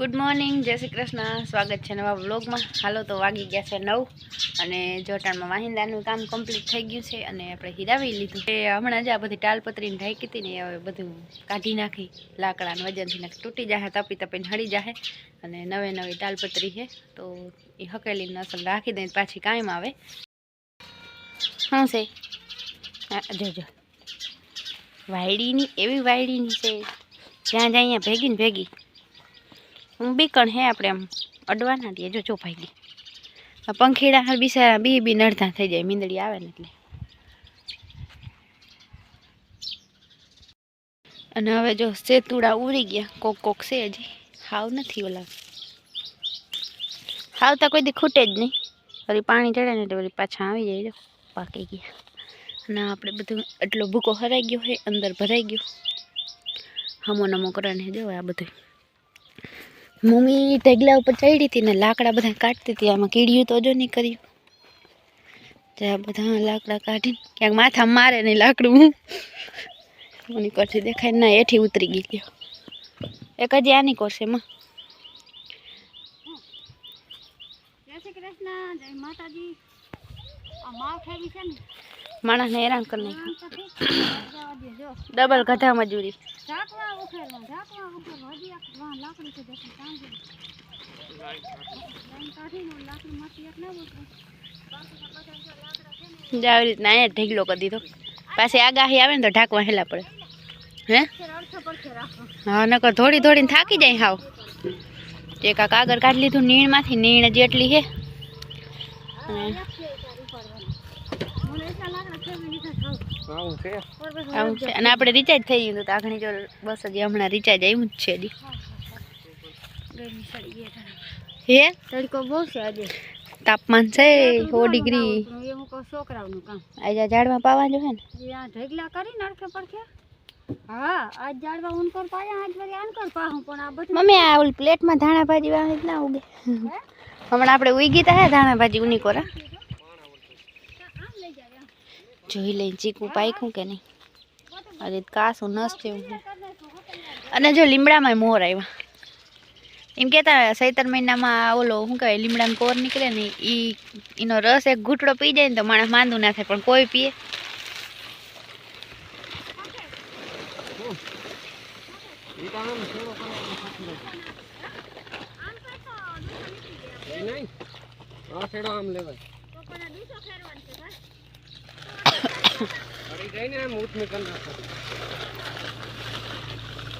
Good morning जय श्री कृष्ण स्वागत है नवा व्लॉग में। हालो तो वागी गया है 9 અને જોટાણમાં વાહિંદાનું કામ કમ્પ્લીટ થઈ ગયું છે અને આપણે હિરાવી લીધું એ હમણાં જ આ બધી ટાલપત્રીને ઢાંકી હતી ને હવે બધું કાઢી નાખી લાકડાના વજનથી નાખી તૂટી જાય તપી તપીને હળી જાય અને નવે નવી ટાલપત્રી છે તો એ હકેલીને અસલ રાખી દઈને પાછી કાયમ આવે શું છે જોજો વાયડીની એવી વાયડીની છે જ્યાં જ્યાં અહીંયા ભેગી ને ભેગી હું બીકણ હે આપણે આમ અડવાના દઈએ જો ભાઈ પંખીડા બિચારા બી નડતા થઈ જાય મીંદડી આવે ને એટલે અને હવે જો સેતુડા ઉડી ગયા કોક છે હજી હાવ નથી ઓલા હાવ તો કોઈ દી ખૂટે જ નહીં વળી પાણી ચડે ને એટલે વળી પાછા આવી જાય જો પાકી ગયા અને આપણે બધું એટલો ભૂકો હરાઈ ગયો હોય અંદર ભરાઈ ગયો હમો નમો કરવાને જો આ બધું મમ્મી ઢગલા ઉપર ચડી હતી ને લાકડા બધા કાઢતી હતી આમાં કીડ્યું તો જો નહીં કર્યું ત્યાં બધા લાકડા કાઢીને ક્યાંક માથા મારે નહીં લાકડું મને કરતી દેખાય ના એઠી ઉતરી ગઈ ગયો એક હજી આની કોરશે માં જય શ્રી કૃષ્ણ જય માતાજી આ માવ ખાવી છે ને માણસને હેરાન કરી નાખ્યો ડબલ ગધા મજૂરી આવી રીતના અહીંયા ઢીગલો કરી દીધો પાછી આગાહી આવે ને તો ઢાંકવા હેલા પડે હે હા નકર થોડી થોડીને થાકી જાય હાવ એક આ કાગળ કાઢી લીધું નીણમાંથી નીણ જેટલી છે અને આપણે રિચાર્જ થઈ ગયું તો આખણી જો બસ હજી હમણાં રિચાર્જ આવ્યું જ છે હે તડકો બહુ છે આજે તાપમાન છે 100 ડિગ્રી છોકરાઓનું કામ આજે ઝાડમાં પાવા જો હે ને ઢગલા કરી નડકે પડકે હા આજ ઝાડવા ઉન પર પાયા આજ વળી આન કર પાહું પણ આ બધું મમ્મી આ ઓલ પ્લેટમાં ધાણા ભાજી વાહે ના ઉગે હમણાં આપણે ઉગી તા હે ધાણા ભાજી ઉની કોરા જોઈ લઈને ચીકુ પાક્યું કે નહીં અરે કાસું નસ થયું અને જો લીમડામાં મોર આવ્યા એમ કહેતા ચૈતર મહિનામાં ઓલો શું કહેવાય લીમડામાં કોર નીકળે ને એનો રસ એક ઘૂંટડો પી જાય ને તો માણસ માંદું ના થાય પણ કોઈ પીએ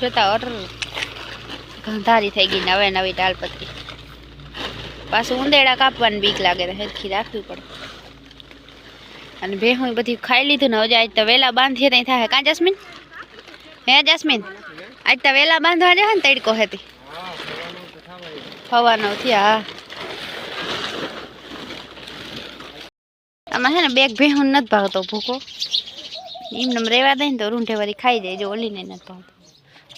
જોતા અર ગંધારી થઈ ગઈ નવે નવી ટાલપત્રી પાછું ઉંદેડા કાપવાની બીક લાગે તો હેરખી રાખવી પડે અને ભેહું બધી ખાઈ લીધું ને હજી આજ તો વેલા બાંધીએ ત્યાં થાય કાં જસ્મીન હે જસ્મીન આજ તો વેલા બાંધવા જાય ને તડકો હતી ફવાનો થયા આમાં છે ને બેગ ભેહું નથી ભાવતો ભૂકો એમને રેવા દે ને તો રૂંઢે વાળી ખાઈ જાય જો ઓલીને નથી ભાવતો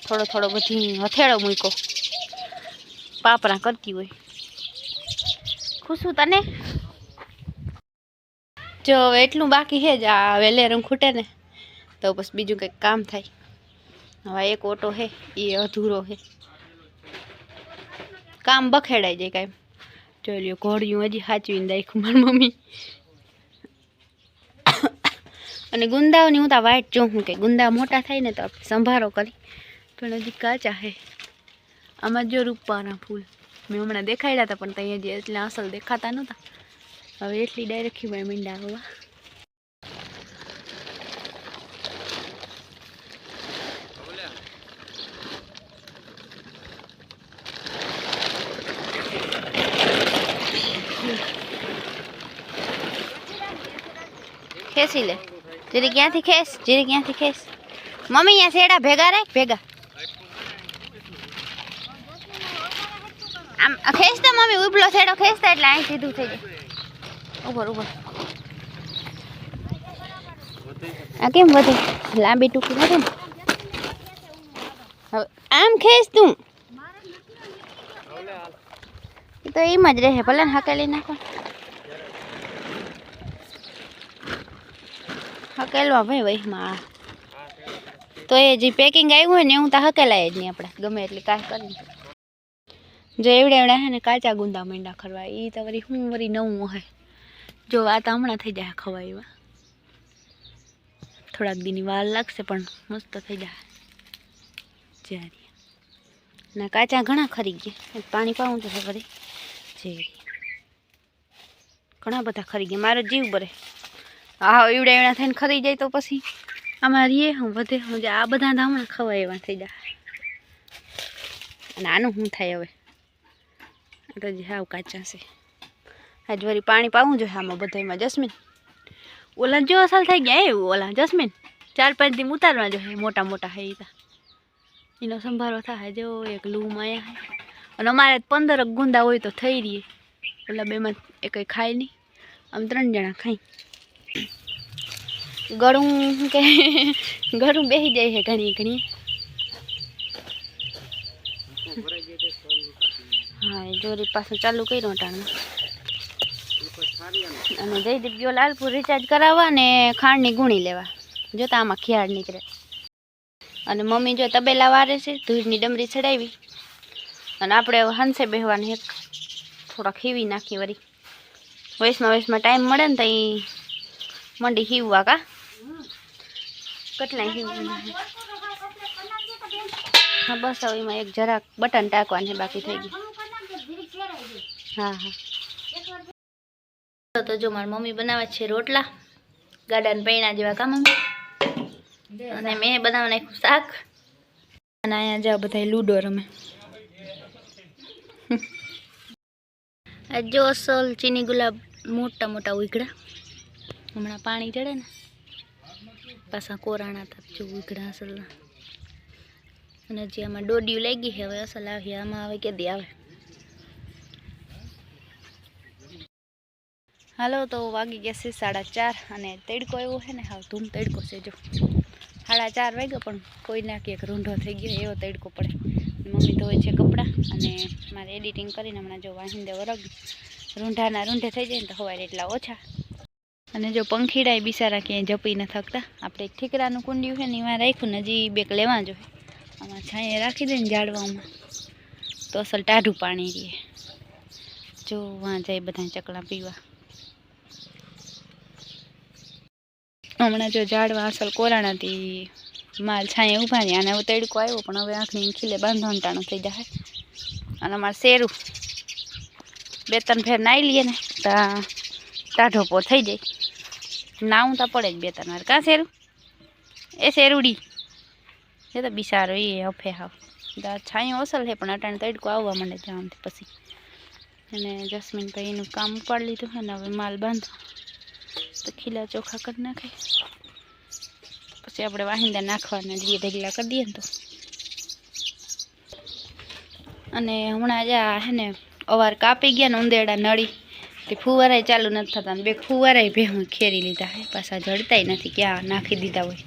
થોડો થોડો બધી હથેળો મૂકો પાપરા કરતી હોય ખુશું તને જો હવે એટલું બાકી છે જ આ વેલેરમ ખૂટે ને તો બસ બીજું કંઈક કામ થાય હવે એક ઓટો છે એ અધૂરો છે કામ બખેડાઈ જાય કાંઈ જોઈ લ્યો ઘોડિયું હજી સાચવીને રાખ્યું મારી મમ્મી અને ગુંદાઓની હું તો વાઈટ જોઉં કે ગુંદા મોટા થાય ને તો સંભારો કરી પણ હજી કાચા હે આમાં જો રૂપાના ફૂલ મેં હમણાં દેખાડ્યા હતા પણ ત્યાં હજી એટલે અસલ દેખાતા નહોતા હવે એટલી ડાયરેક્ટ ભાઈ મીંડા હોવા ખેંચી લે જીરી ક્યાંથી ખેંચ જીરી ક્યાંથી ખેંચ મમ્મી અહીંયા શેડા ભેગા રાખ ભેગા આમ ખેંચતા મમ્મી ઉપલો શેડો ખેંચતા એટલે અહીં સીધું થઈ જાય ઉપર ઉપર આ કેમ વધે લાંબી ટૂંકી વધે ને હવે આમ ખેંચ તું તો એમ જ રહે ભલે ને હકેલી નાખો હકેલવા ભાઈ વહીમાં તો એ જે પેકિંગ આવ્યું હોય ને હું તો હકેલાય જ નહીં આપણે ગમે એટલી કાંઈ કરી જો એવડે એવડા હે ને કાચા ગુંદા માંડ્યા ખરવા એ તો વળી હું વળી નવું હે જો આ તો હમણાં થઈ જાય ખવાયવા થોડાક દીની વાર લાગશે પણ મસ્ત થઈ જાય જ્યારે ના કાચા ઘણા ખરી ગયા પાણી પાવું તો વળી જે ઘણા બધા ખરી ગયા મારો જીવ બરે હા એવડા એવડા થઈને ખરી જાય તો પછી આમાં રીએ હું વધે હું આ બધા હમણાં ખવાય એવા થઈ જાય અને આનું શું થાય હવે તો જે હાવ કાચા છે આજ વળી પાણી પાવું જોઈએ આમાં બધામાં જસ્મીન ઓલા જો અસલ થઈ ગયા એવું ઓલા જસ્મીન 4-5 દી ઉતારવા જોઈએ મોટા મોટા હે એનો સંભારો થાય જો એક લૂમ આયા અને અમારે 15 ગુંદા હોય તો થઈ રહીએ ઓલા બેમાં એક ખાય નહીં આમ 3 જણા ખાઈ ગળું કે ગળું બેસી જાય છે ઘણી ઘણી હા એ જોરી પાછું ચાલુ કર્યું ટાણમાં અને જયદીપ ગયો લાલપુર રિચાર્જ કરાવવા ને ખાંડની ગુણી લેવા જોતા આમાં ખિયાળ નીકળે અને મમ્મી જો તબેલા વારે છે ધૂળની ડમરી ચડાવી અને આપણે હંસે બેહવાની એક થોડાક હીવી નાખી વળી વયસમાં ટાઈમ મળે ને તો એ મંડી હીવવા કા કેટલાય હીવવું હા બસ હવે એમાં એક જરાક બટન ટાંકવાનું છે બાકી થઈ ગયું હા હા તો જો મારી મમ્મી બનાવે છે રોટલા ગાડાને પૈણા જેવા કા મમ્મી અને મેં બનાવવા નાખ્યું શાક અને અહીંયા જાઓ બધા લૂડો રમે જો અસલ ચીની ગુલાબ મોટા મોટા ઉઘડા હમણાં પાણી ચડે ને પાછા કોરાણા હતા જો ઉઘડા અસલના અને હજી આમાં દોડિયું લાગી છે હવે અસલ આવી આમાં આવે કેદી આવે હાલો તો વાગી ગયા છે 4:30 અને તડકો એવો છે ને હાવ ધૂમ તડકો છે જો 4:30 વાગ્યા પણ કોઈ ના કે રૂંઢો થઈ ગયો એવો તડકો પડે મમ્મી ધોય છે કપડાં અને મારે એડિટિંગ કરીને હમણાં જો વાહિંદે વરગ રૂંઢાના રૂંઢે થઈ જાય ને તો હવારે એટલા ઓછા અને જો પંખીડાય બિચારા ક્યાંય જપી ન થકતા આપણે એક ઠીકરાનું કુંડિયું છે ને એમાં રાખ્યું ને હજી 2 લેવા જોઈએ આમાં છાંયે રાખી દે ને ઝાડવામાં તો અસલ ટાઢું પાણી રહે જો વાં જાય બધા ચકલા પીવા હમણાં જો ઝાડવા અસલ કોરાણાથી માલ છાંયે ઊભા રહ્યા અને હવે તડકો આવ્યો પણ હવે આંખની ખીલે બાંધવાનું ટાણું થઈ જાય અને અમારે શેરું 2-3 ફેર નાઈ લઈએ ને તો ટાઢો પો થઈ જાય નાવું તો પડે જ 2-3 વાર કાં શેરું એ શેરુડી એ તો બિચારો એ હફે હાવ છાંયો અસલ છે પણ અટાણે તડકો આવવા માંડે જવાથી પછી અને જસ્મીન ભાઈ એનું કામ ઉપાડી લીધું છે ને હવે માલ બાંધો તો ખીલા ચોખા કરી નાખે પછી આપણે વાહિંદા નાખવાના દીએ ઢગલા કરી દઈએ ને તો અને હમણાં જ આ હે ને અવાર કાપી ગયા ને ઉંદેડા નળી તે ફુવારાય ચાલુ નથી થતા 2 ફુવારાય ભેહું ખેરી લીધા હે પાછા જડતાય નથી ક્યાં નાખી દીધા હોય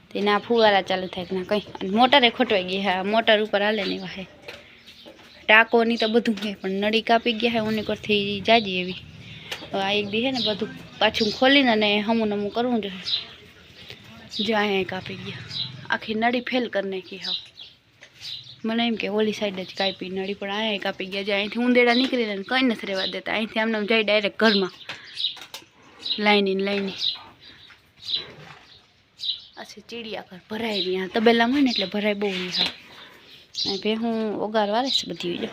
તે ના ફુવારા ચાલુ થાય ના કંઈ અને મોટરે ખોટવાઈ ગઈ હા મોટર ઉપર હાલે નહીં વાહે ટાંકોની તો બધું હે પણ નળી કાપી ગયા હે ઉની કરથી જાજી એવી આ એક દી હે ને બધું પાછું ખોલીને અને હમું નમું કરવું જોઈએ જો અહીંયા કાપી ગયા આખી નળી ફેલ કરી નાખી હાવ મને એમ કે ઓલી સાઈડ જ કાપી નળી પણ અહીંયા કાપી ગયા જે અહીંથી ઉંદેડા નીકળીને કંઈ નથી રહેવા દેતા અહીંથી આમને જાય ડાયરેક્ટ ઘરમાં લાઈની અચ્છા ચીડિયાઘર ભરાય નહીં તબેલામાં હોય ને એટલે ભરાય બહુ નહીં હા અને ભેહું ઓગાર વારે છે બધી જો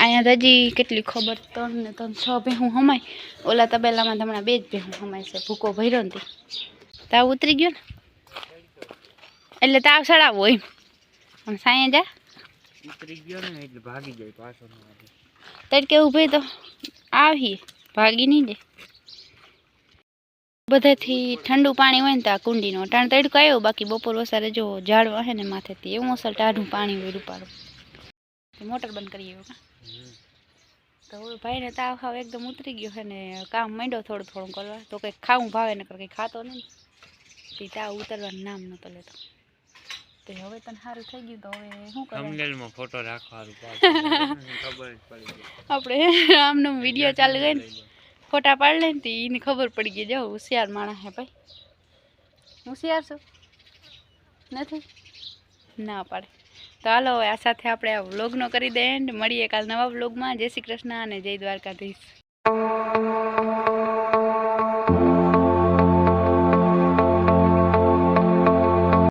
અહીંયા તો હજી કેટલી ખબર 3 ને 6 ભેહું હમાય ઓલા તબેલામાં હમણાં 2 જ ભેહું હમાય છે ભૂકો ભર્યો ને તાવ ઉતરી ગયો ને એટલે તાવ સડાવો એમ આમ સાંયે જા ઉતરી ગયો ને એટલે ભાગી જાય પાછો તડકે ઊભી તો આવી ભાગી નહીં જાય બધેથી ઠંડુ પાણી હોય ને તો આ કુંડીનો ટાણ તડકો આવ્યો બાકી બપોર વસારે જો ઝાડવા હે ને માથેથી એવું અસલ ટાઢું પાણી હોય રૂપાળું મોટર બંધ કરી આવ્યો તો ભાઈને તાવ ખાવ એકદમ ઉતરી ગયો છે ને કામ માંડ્યો થોડું કરવા તો કંઈક ખાવું ભાવે ને કંઈ ખાતો નહીં તે તાવ ઉતરવાનું નામ નહોતો લેતો તે હવે તને સારું થઈ ગયું તો હવે શું કરે થંબનેલમાં ફોટો રાખવાનું ખબર પડી આપણે આમનો વિડીયો ચાલુ ગઈ ને ફોટા પાડી લે ને એને ખબર પડી ગઈ જાઓ હોશિયાર માણસ હે ભાઈ હોશિયાર છો નથી ના પાડે તો હાલો હવે આ સાથે આપણે આ વ્લોગનો કરી દે એન્ડ મળીએ કાલ નવા વ્લોગમાં. જય શ્રી કૃષ્ણ અને જય દ્વારકાધીશ.